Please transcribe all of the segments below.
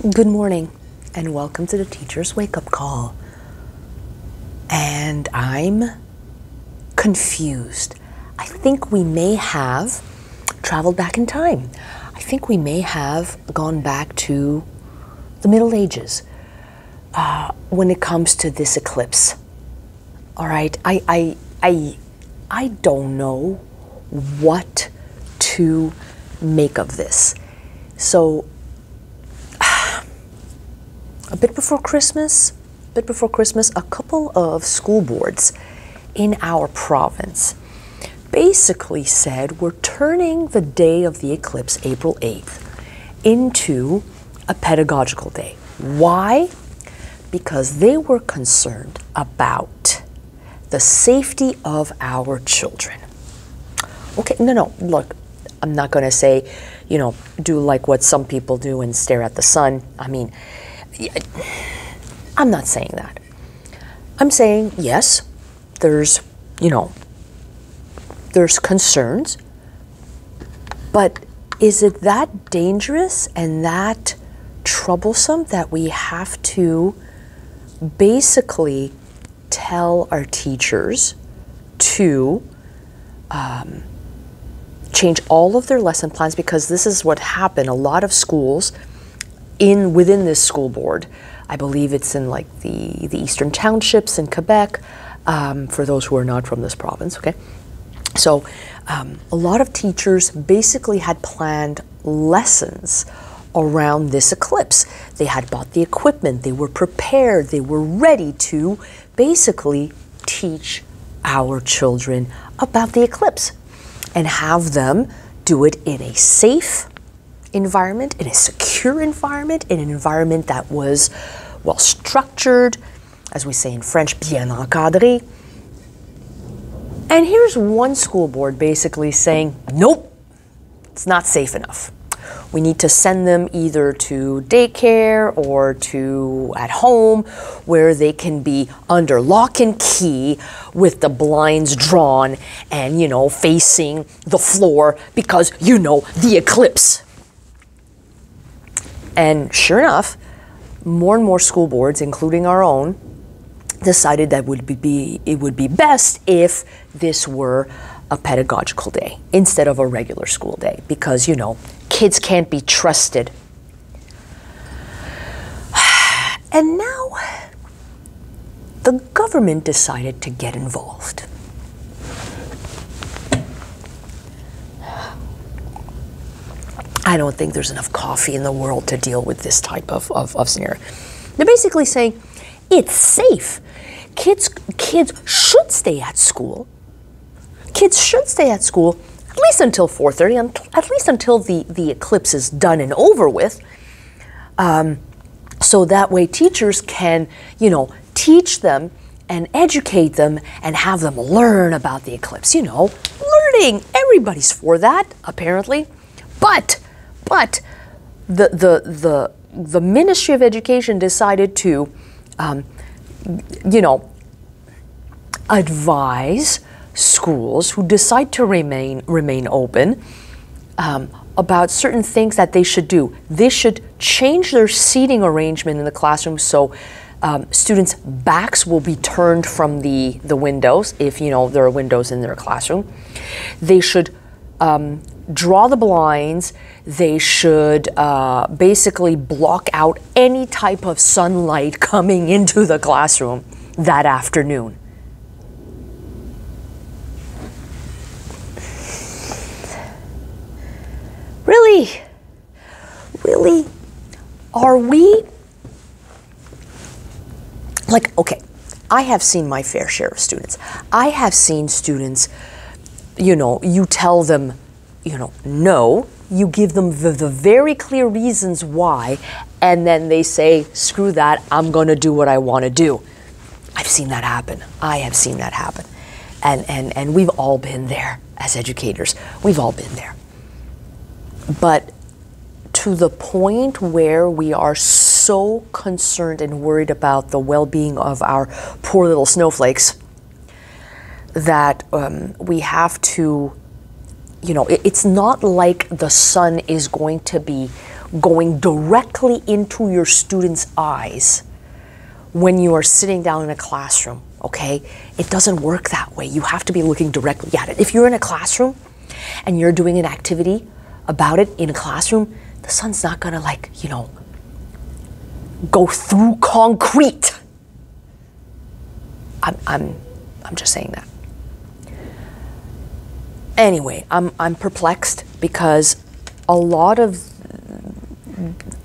Good morning and welcome to the Teacher's Wake-Up Call. And I'm confused. I think we may have traveled back in time. I think we may have gone back to the Middle Ages when it comes to this eclipse. All right, I don't know what to make of this. So a bit before Christmas, a couple of school boards in our province basically said we're turning the day of the eclipse, April 8th, into a pedagogical day. Why? Because they were concerned about the safety of our children. Okay, no, look, I'm not going to say, do like what some people do and stare at the sun. I mean, I'm not saying that. I'm saying, yes, there's concerns, but is it that dangerous and that troublesome that we have to basically tell our teachers to change all of their lesson plans? Because this is what happened. A lot of schools within this school board, I believe it's in like the eastern townships in Quebec, for those who are not from this province, okay? So a lot of teachers basically had planned lessons around this eclipse. They had bought the equipment, they were prepared, they were ready to basically teach our children about the eclipse and have them do it in a safe environment, in a secure environment, in an environment that was well structured, as we say in French, bien encadré. And here's one school board basically saying, nope, it's not safe enough. We need to send them either to daycare or to at home where they can be under lock and key with the blinds drawn and, facing the floor because, the eclipse. And sure enough, more and more school boards, including our own, decided that it would be best if this were a pedagogical day instead of a regular school day because, kids can't be trusted. And now the government decided to get involved. I don't think there's enough coffee in the world to deal with this type of scenario. They're basically saying it's safe. Kids should stay at school. Kids should stay at school at least until 4:30, at least until the eclipse is done and over with. So that way teachers can, teach them and educate them and have them learn about the eclipse. Learning, everybody's for that, apparently. But the Ministry of Education decided to, advise schools who decide to remain open about certain things that they should do. They should change their seating arrangement in the classroom so students' backs will be turned from the windows if there are windows in their classroom. They should draw the blinds. They should basically block out any type of sunlight coming into the classroom that afternoon. Really, are we, okay, I have seen my fair share of students. I have seen students, you tell them, no, you give them the very clear reasons why, and then they say, screw that, I'm going to do what I want to do. I've seen that happen. I have seen that happen. And we've all been there as educators. We've all been there. But to the point where we are so concerned and worried about the well-being of our poor little snowflakes that we have to, it's not like the sun is going to be going directly into your students' eyes when you are sitting down in a classroom, okay? It doesn't work that way. You have to be looking directly at it. If you're in a classroom and you're doing an activity about it in a classroom, the sun's not gonna, like, you know, go through concrete. I'm just saying that. Anyway, I'm perplexed because a lot of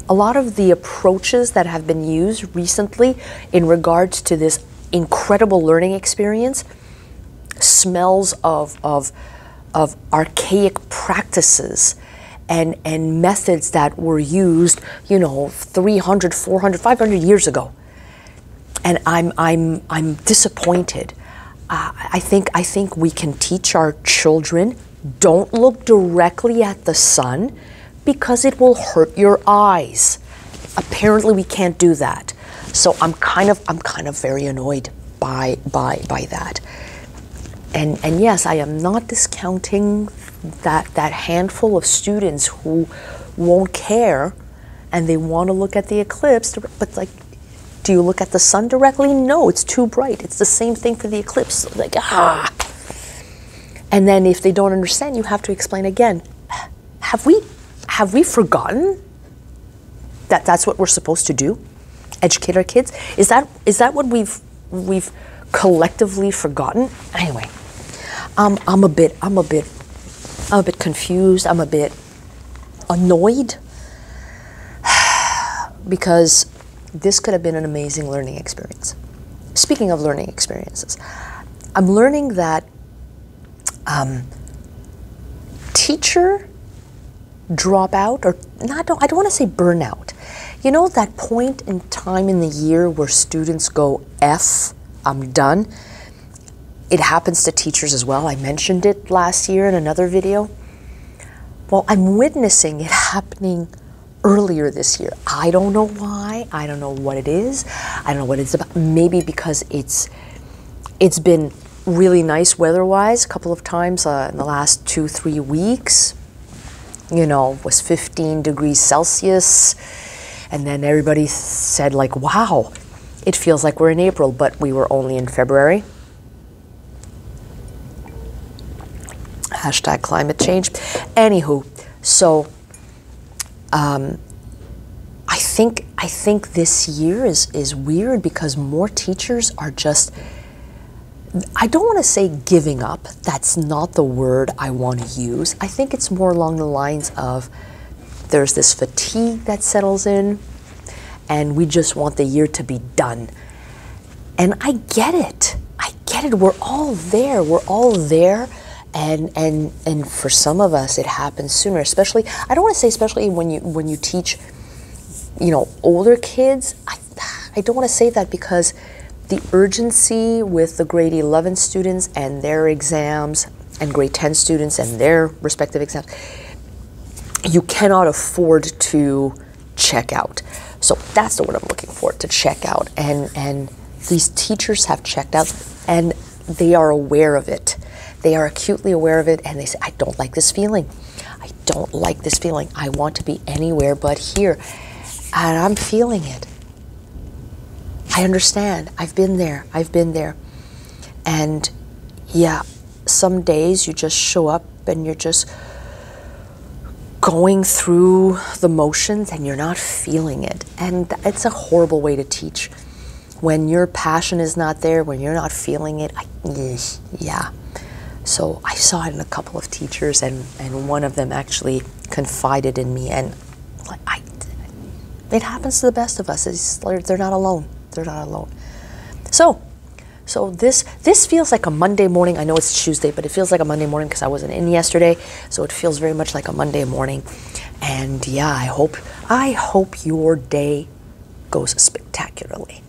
the approaches that have been used recently in regards to this incredible learning experience smells of archaic practices and methods that were used, you know, 300, 400, 500 years ago. And I'm disappointed. I think we can teach our children, don't look directly at the sun because it will hurt your eyes. Apparently we can't do that. So I'm kind of very annoyed by that. And yes, I am not discounting that handful of students who won't care and they want to look at the eclipse, but like, do you look at the sun directly? No, it's too bright. It's the same thing for the eclipse. Like, ah. And then if they don't understand, you have to explain again. Have we forgotten that that's what we're supposed to do? Educate our kids? Is that what we've collectively forgotten? Anyway, I'm a bit confused. I'm a bit annoyed because this could have been an amazing learning experience. Speaking of learning experiences, I'm learning that teacher dropout, or not, I don't want to say burnout. You know that point in time in the year where students go, F, I'm done? It happens to teachers as well. I mentioned it last year in another video. Well, I'm witnessing it happening earlier this year. I don't know why. I don't know what it is. I don't know what it's about. Maybe because it's been really nice weather-wise a couple of times in the last 2-3 weeks. You know, was 15 degrees Celsius. And then everybody said, like, wow, it feels like we're in April, but we were only in February. Hashtag climate change. Anywho, so I think this year is weird because more teachers are just, I don't want to say giving up. That's not the word I want to use. I think it's more along the lines of there's this fatigue that settles in and we just want the year to be done. And I get it. I get it. We're all there. We're all there. And for some of us, it happens sooner. Especially, I don't want to say especially when you teach, you know, older kids. I don't want to say that because the urgency with the grade 11 students and their exams and grade 10 students and their respective exams, you cannot afford to check out. So that's the word I'm looking for, to check out. And these teachers have checked out and they are aware of it. They are acutely aware of it and they say, I don't like this feeling. I don't like this feeling. I want to be anywhere but here. And I'm feeling it. I understand. I've been there. I've been there. And yeah, some days you just show up and you're just going through the motions and you're not feeling it. And it's a horrible way to teach. When your passion is not there, when you're not feeling it, yeah. So I saw it in a couple of teachers and one of them actually confided in me, and it happens to the best of us. They're not alone. They're not alone. So this feels like a Monday morning. I know it's Tuesday, but it feels like a Monday morning because I wasn't in yesterday. So it feels very much like a Monday morning. And yeah, I hope your day goes spectacularly.